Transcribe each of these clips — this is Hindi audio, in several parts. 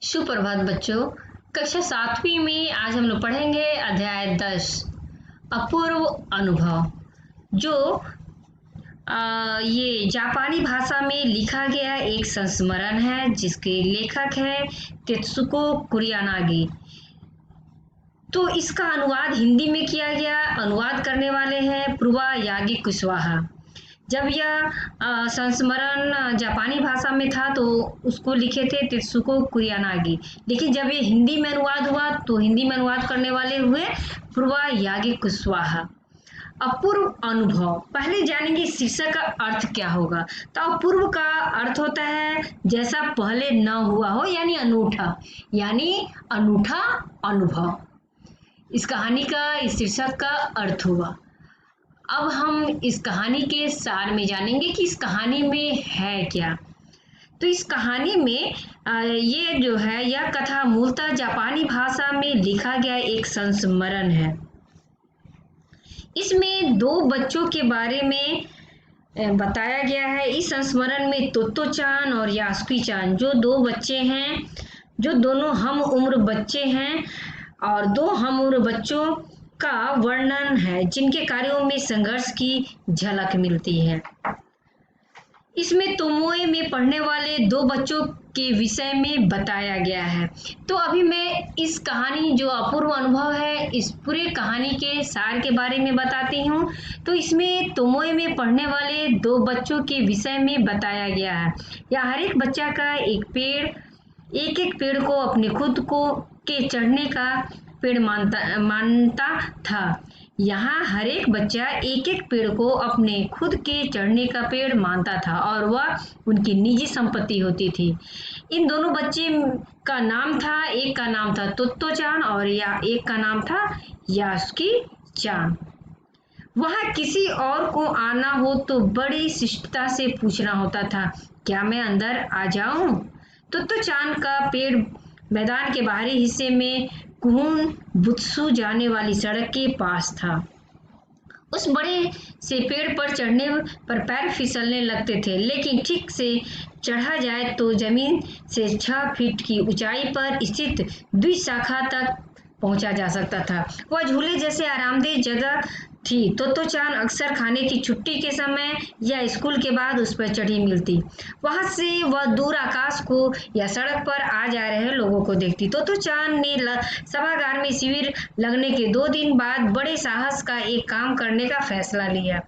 सुप्रभात बच्चों। कक्षा 7वीं में आज हम लोग पढ़ेंगे अध्याय 10 अपूर्व अनुभव, जो ये जापानी भाषा में लिखा गया एक संस्मरण है जिसके लेखक है तेत्सुको कुरियानागी। तो इसका अनुवाद हिंदी में किया गया। अनुवाद करने वाले हैं पूर्वा यागी कुशवाहा। जब यह संस्मरण जापानी भाषा में था तो उसको लिखे थे तेत्सुको कुरियानागी, लेकिन जब ये हिंदी में अनुवाद हुआ तो हिंदी में अनुवाद करने वाले हुए पूर्वा यागी कुशवाहा। अपूर्व अनुभव, पहले जानेंगे शीर्षक का अर्थ क्या होगा। तो अपूर्व का अर्थ होता है जैसा पहले न हुआ हो, यानी अनूठा अनुभव। इस कहानी का, इस शीर्षक का अर्थ हुआ। अब हम इस कहानी के सार में जानेंगे कि इस कहानी में है क्या। तो इस कहानी में ये जो है, यह कथा मूलतः जापानी भाषा में लिखा गया एक संस्मरण है। इसमें दो बच्चों के बारे में बताया गया है। इस संस्मरण में तोत्तो-चान और यासुकी-चान जो दो बच्चे हैं, जो दोनों हम उम्र बच्चे हैं, और दो हम उम्र बच्चों का वर्णन है जिनके कार्यों में संघर्ष की झलक मिलती है। इसमें तोमोए में पढ़ने वाले दो बच्चों के विषय में बताया गया है। तो अभी मैं इस कहानी, जो अपूर्व अनुभव है, इस पूरे कहानी के सार के बारे में बताती हूँ। तो इसमें तोमोए में पढ़ने वाले दो बच्चों के विषय में बताया गया है। या हर एक बच्चा का एक एक पेड़ को अपने खुद को के चढ़ने का पेड़ मानता था। यहाँ हर एक बच्चा एक एक पेड़ को अपने खुद के चढ़ने का पेड़ मानता था और वह उनकी निजी संपत्ति होती थी। इन दोनों बच्चे का नाम था, एक का नाम था तोत्तो-चान और एक का नाम था यासुकी-चान। वहाँ किसी और को आना हो तो बड़ी शिष्टता से पूछना होता था, क्या मैं अंदर आ जाऊं? तोत्तो-चान का पेड़ मैदान के बाहरी हिस्से में कुहुन बुत्सु जाने वाली सड़क के पास था। उस बड़े से पेड़ पर चढ़ने पर पैर फिसलने लगते थे, लेकिन ठीक से चढ़ा जाए तो जमीन से 6 फीट की ऊंचाई पर स्थित द्विशाखा तक पहुंचा जा सकता था। वह झूले जैसे आरामदेह जगह थी। तोत्तो-चान अक्सर खाने की छुट्टी के समय या स्कूल के बाद उस पर चढ़ी मिलती। वहां से वह दूर आकाश को या सड़क पर आ जा रहे लोगों को देखती। तोत्तो-चान ने सभागार में शिविर लगने के 2 दिन बाद बड़े साहस का एक काम करने का फैसला लिया।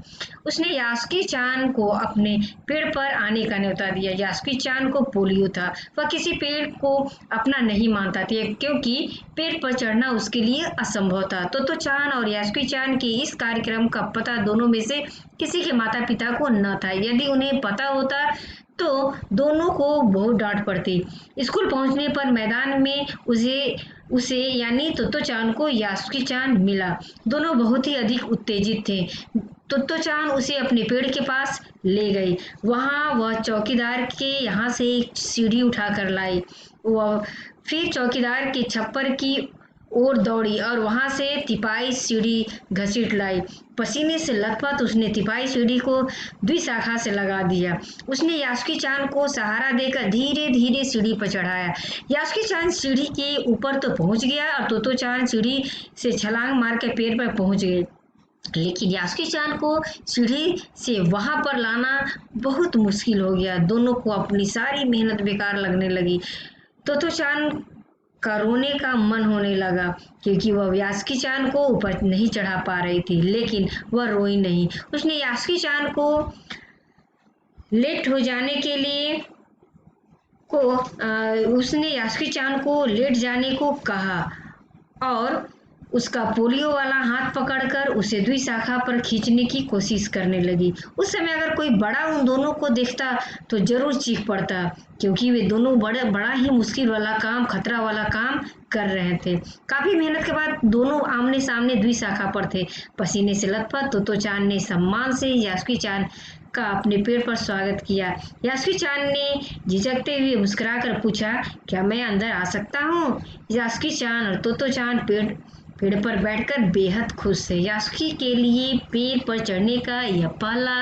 उसने यासुकी-चान को अपने पेड़ पर आने का न्योता दिया। यासुकी-चान को पोलियो था। वह किसी पेड़ को अपना नहीं मानता था क्योंकि पेड़ पर चढ़ना उसके लिए असंभव था। तोत्तो-चान और यासुकी-चान के इस कार्यक्रम का पता दोनों में से किसी के माता पिता को न था। यदि उन्हें पता होता तो दोनों को बहुत डांट पड़ती। स्कूल पहुंचने पर मैदान में उसे यानी तोत्तो-चान को यासुकी-चान मिला। दोनों बहुत ही अधिक उत्तेजित थे। तोत्तो-चान उसे अपने पेड़ के पास ले गई। वहां वह चौकीदार के यहाँ से एक सीढ़ी उठाकर लाई। वह फिर चौकीदार के छप्पर की ओर दौड़ी और वहां से तिपाई सीढ़ी घसीट लाई। पसीने से लथपथ उसने तिपाई सीढ़ी को द्विशाखा से लगा दिया। उसने यासुकी-चान को सहारा देकर धीरे धीरे सीढ़ी पर चढ़ाया। यासुकी-चान सीढ़ी के ऊपर तो पहुंच गया और तोत्तो-चान सीढ़ी से छलांग मारकर पेड़ पर पहुंच गए, लेकिन यासुकी-चान को सीढ़ी से वहां पर लाना बहुत मुश्किल हो गया। दोनों को अपनी सारी मेहनत बेकार लगने लगी। तोत्तो-चान का रोने का मन होने लगा क्योंकि वह यासुकी-चान को ऊपर नहीं चढ़ा पा रही थी, लेकिन वह रोई नहीं। उसने यासुकी-चान को लेट जाने को कहा और उसका पोलियो वाला हाथ पकड़कर उसे द्विशाखा पर खींचने की कोशिश करने लगी। उस समय अगर कोई बड़ा उन दोनों को देखता तो जरूर चीख पड़ता, क्योंकि वे दोनों बड़ा ही मुश्किल वाला काम, खतरा वाला काम कर रहे थे। काफी मेहनत के बाद दोनों आमने सामने द्विशाखा पर थे। पसीने से लथपथ तोत्तो-चान ने सम्मान से यासुकी-चान का अपने पेड़ पर स्वागत किया। यासुकी-चान ने झिझकते हुए मुस्कुराकर पूछा, क्या मैं अंदर आ सकता हूँ? यासुकी-चान और तोत्तो-चान पेड़ पर बैठकर बेहद खुश थे। यासुकी के लिए पेड़ पर चढ़ने का यह पहला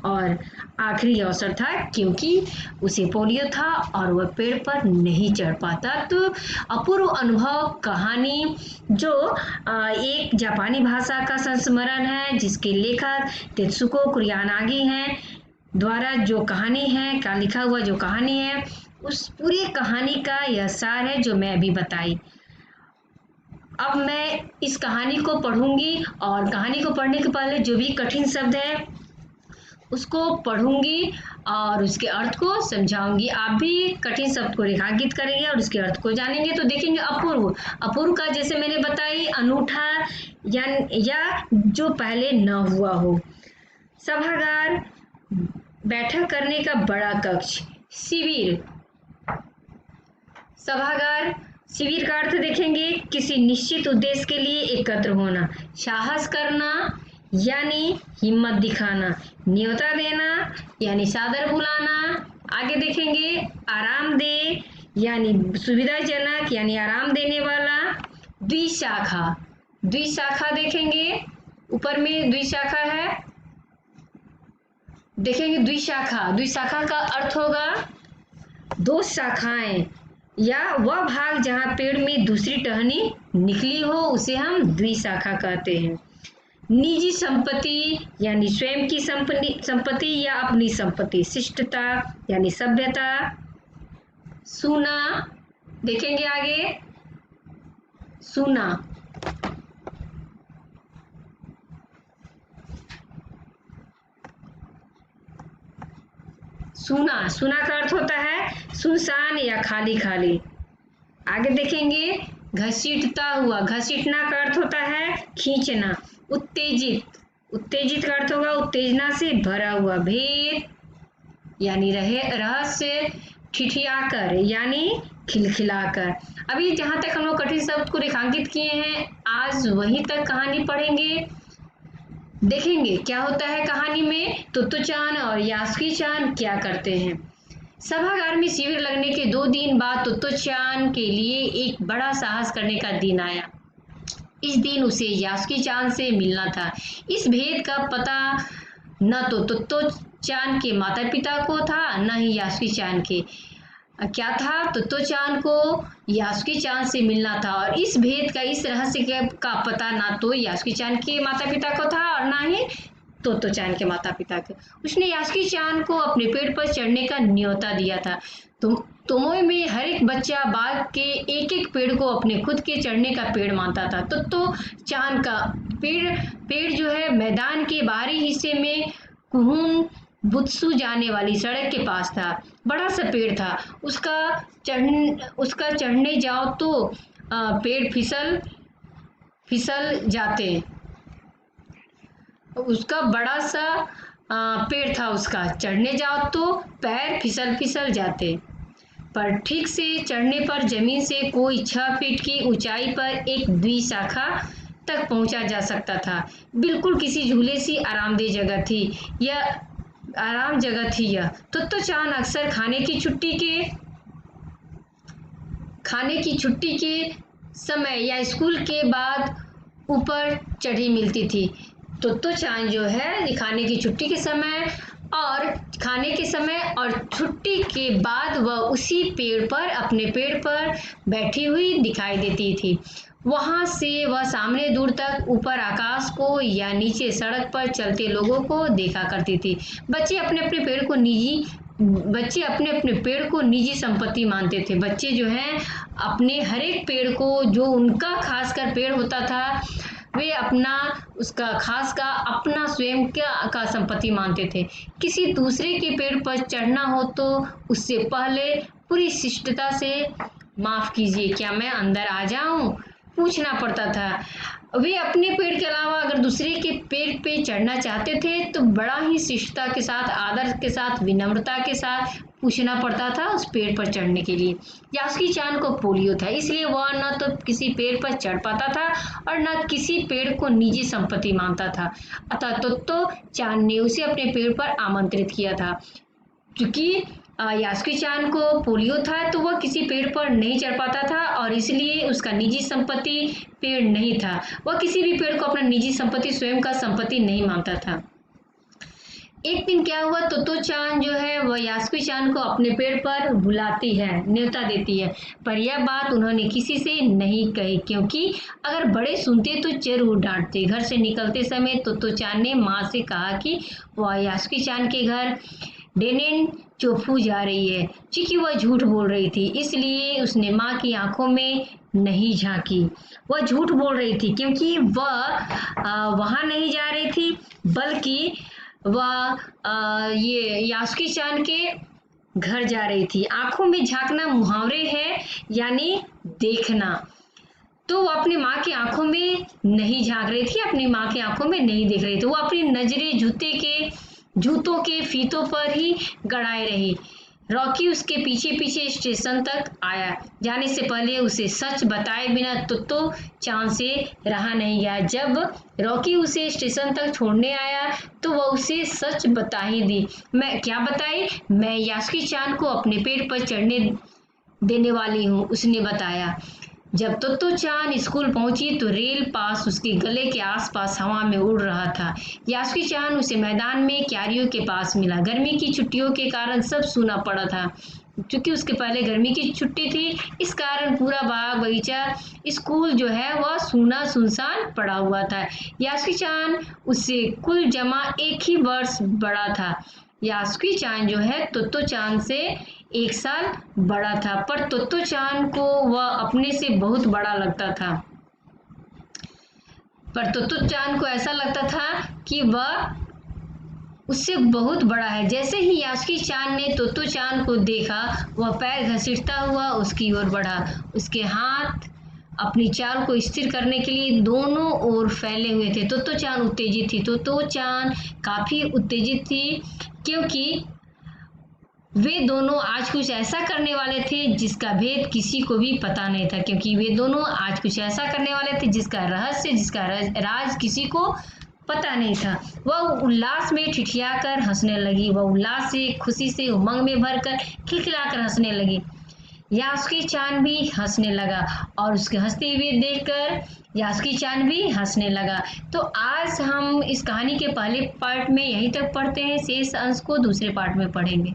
और आखिरी अवसर था, क्योंकि उसे पोलियो था और वह पेड़ पर नहीं चढ़ पाता। तो अपूर्व अनुभव कहानी जो एक जापानी भाषा का संस्मरण है, जिसके लेखक तेत्सुको कुरियानागी हैं द्वारा जो कहानी है का लिखा हुआ जो कहानी है, उस पूरी कहानी का यह सार है जो मैं अभी बताई। अब मैं इस कहानी को पढ़ूंगी और कहानी को पढ़ने के पहले जो भी कठिन शब्द है उसको पढ़ूंगी और उसके अर्थ को समझाऊंगी। आप भी कठिन शब्द को रेखांकित करेंगे और उसके अर्थ को जानेंगे। तो देखेंगे अपूर्व। अपूर्व का जैसे मैंने बताई अनूठा या जो पहले न हुआ हो। सभागार, बैठक करने का बड़ा कक्ष। शिविर, सभागार शिविर का अर्थ देखेंगे किसी निश्चित उद्देश्य के लिए एकत्र होना। साहस करना यानी हिम्मत दिखाना। न्योता देना यानी सादर बुलाना। आगे देखेंगे आरामदेह यानी सुविधाजनक यानी आराम देने वाला। द्विशाखा, द्विशाखा देखेंगे ऊपर में द्विशाखा है, देखेंगे द्विशाखा। द्विशाखा का अर्थ होगा दो शाखाएं या वह भाग जहां पेड़ में दूसरी टहनी निकली हो उसे हम द्विशाखा कहते हैं। निजी संपत्ति यानी स्वयं की संपत्ति या अपनी संपत्ति। शिष्टता यानी सभ्यता। सूना, देखेंगे आगे सूना, सूना, सूना का अर्थ होता है सुनसान या खाली खाली। आगे देखेंगे घसीटता हुआ। घसीटना का अर्थ होता है खींचना। उत्तेजित, उत्तेजित का अर्थ होगा उत्तेजना से भरा हुआ। भेद यानी रहस्य। ठिठियाकर यानी खिलखिलाकर। अभी जहां तक हम लोग कठिन शब्द को रेखांकित किए हैं, आज वहीं तक कहानी पढ़ेंगे। देखेंगे क्या होता है कहानी में। तोत्तो-चान और यासुकी-चान क्या करते हैं। सभागार में शिविर लगने के 2 दिन बाद तोत्तो-चान के लिए एक बड़ा साहस करने का दिन आया। इस दिन उसे यासुकी-चान से मिलना था। इस भेद का पता न तो तोत्तो-चान के माता पिता को था न ही यासुकी-चान के। क्या था, तोत्तो-चान को यासुकी-चान से मिलना था और इस भेद का, इस रहस्य का पता ना तो यासुकी-चान के माता पिता को था और ना ही तोत्तो-चान के माता पिता को। उसने यासुकी-चान को अपने पेड़ पर चढ़ने का न्योता दिया था। तोमोई में हर एक बच्चा बाग के एक एक पेड़ को अपने खुद के चढ़ने का पेड़ मानता था। तोत्तो-चान का पेड़ जो है मैदान के बाहरी हिस्से में कुहुन बुत्सु जाने वाली सड़क के पास था। बड़ा सा पेड़ था। उसका चढ़ने जाओ तो पेड़ फिसल जाते। उसका बड़ा सा पेड़ था, उसका चढ़ने जाओ तो पैर फिसल जाते। पर ठीक से चढ़ने पर जमीन से कोई 6 फीट की ऊंचाई पर एक द्विशाखा तक पहुंचा जा सकता था। बिल्कुल किसी झूले सी आरामदेह जगह थी यह। आराम जगह थी यह। तोत्तो-चान अक्सर खाने की छुट्टी के समय या स्कूल के बाद ऊपर चढ़ी मिलती थी। तोत्तो-चान जो है खाने की छुट्टी के समय और छुट्टी के बाद वह उसी पेड़ पर, अपने पेड़ पर बैठी हुई दिखाई देती थी। वहां से वह सामने दूर तक ऊपर आकाश को या नीचे सड़क पर चलते लोगों को देखा करती थी। बच्चे अपने अपने पेड़ को निजी संपत्ति मानते थे। बच्चे जो हैं अपने हर एक पेड़ को, जो उनका खासकर पेड़ होता था, वे उसका खास का अपना स्वयं का संपत्ति मानते थे। किसी दूसरे के पेड़ पर चढ़ना हो तो उससे पहले पूरी शिष्टता से माफ कीजिए, क्या मैं अंदर आ जाऊं, पूछना पड़ता था। वे अपने पेड़ के अलावा अगर दूसरे के पेड़ पे चढ़ना चाहते थे तो बड़ा ही शिष्टता के साथ, आदर के साथ, विनम्रता के साथ पूछना पड़ता था उस पेड़ पर चढ़ने के लिए। यासुकी-चान को पोलियो था, इसलिए वह न तो किसी पेड़ पर चढ़ पाता था और न किसी पेड़ को निजी संपत्ति मानता था। अतः तोत्तो-चान ने उसे अपने पेड़ पर आमंत्रित किया था। क्योंकि यासुकी-चान को पोलियो था तो वह किसी पेड़ पर नहीं चढ़ पाता था और इसलिए उसका निजी संपत्ति पेड़ नहीं था। वह किसी भी पेड़ को अपना निजी संपत्ति, स्वयं का संपत्ति नहीं मानता था। एक दिन क्या हुआ, तोतो चान जो है वह यास्कुई चान को अपने पेड़ पर बुलाती है, न्योता देती है, पर यह बात उन्होंने किसी से नहीं कही, क्योंकि अगर बड़े सुनते तो जरूर डांटते। घर से निकलते समय तोतो चान ने माँ से कहा कि वह यास्कुई चान के घर डेनेन चोफू जा रही है, क्योंकि वह झूठ बोल रही थी, इसलिए उसने माँ की आंखों में नहीं झांकी। वह झूठ बोल रही थी क्योंकि वह वहां नहीं जा रही थी, बल्कि वह ये यास्कुई चान के घर जा रही थी। आंखों में झांकना मुहावरे है, यानी देखना। तो वो अपनी माँ की आंखों में नहीं झांक रही थी, अपनी माँ की आंखों में नहीं देख रही थी, वो अपनी नजरें जूतों के फीतों पर ही गड़ाए रही। रॉकी उसके पीछे पीछे स्टेशन तक आया। जाने से पहले उसे सच बताए बिना तोतो चान से रहा नहीं गया। जब रॉकी उसे स्टेशन तक छोड़ने आया तो वह उसे सच बता ही दी। मैं क्या बताई? मैं यास्कुई चान को अपने पेड़ पर चढ़ने देने वाली हूँ, उसने बताया। जब तोतो चान स्कूल पहुंची तो रेल पास उसके गले के आसपास हवा में उड़ रहा था। यास्कुई चान उसे मैदान में क्यारियों के पास मिला। गर्मी की छुट्टियों के कारण सब सूना पड़ा था, क्योंकि उसके पहले गर्मी की छुट्टी थी, इस कारण पूरा बाग बगीचा स्कूल जो है वह सूना सुनसान पड़ा हुआ था। यास्कुई चान उससे कुल जमा एक ही वर्ष बड़ा था। यास्कुई चान जो है तोतो चान से 1 साल बड़ा था, पर तोतो चान को वह अपने से बहुत बड़ा लगता था। पर तोतो चान को ऐसा लगता था कि वह उससे बहुत बड़ा है। जैसे ही यास्कुई चान ने तोतो चान को देखा, वह पैर घसीटता हुआ उसकी ओर बढ़ा। उसके हाथ अपनी चाल को स्थिर करने के लिए दोनों ओर फैले हुए थे। तोतो चान उत्तेजित थी। तोतो चान काफी उत्तेजित थी, क्योंकि वे दोनों आज कुछ ऐसा करने वाले थे जिसका भेद किसी को भी पता नहीं था, क्योंकि वे दोनों आज कुछ ऐसा करने वाले थे जिसका रहस्य, जिसका राज किसी को पता नहीं था। वह उल्लास में ठिठियाकर हंसने लगी। वह उल्लास से, खुशी से, उमंग में भरकर खिलखिलाकर हंसने लगी। यास्कुई चान भी हंसने लगा और उसके हंसते हुए देखकर यास्कुई चान भी हंसने लगा। तो आज हम इस कहानी के पहले पार्ट में यहीं तक पढ़ते हैं, शेष अंश को दूसरे पार्ट में पढ़ेंगे।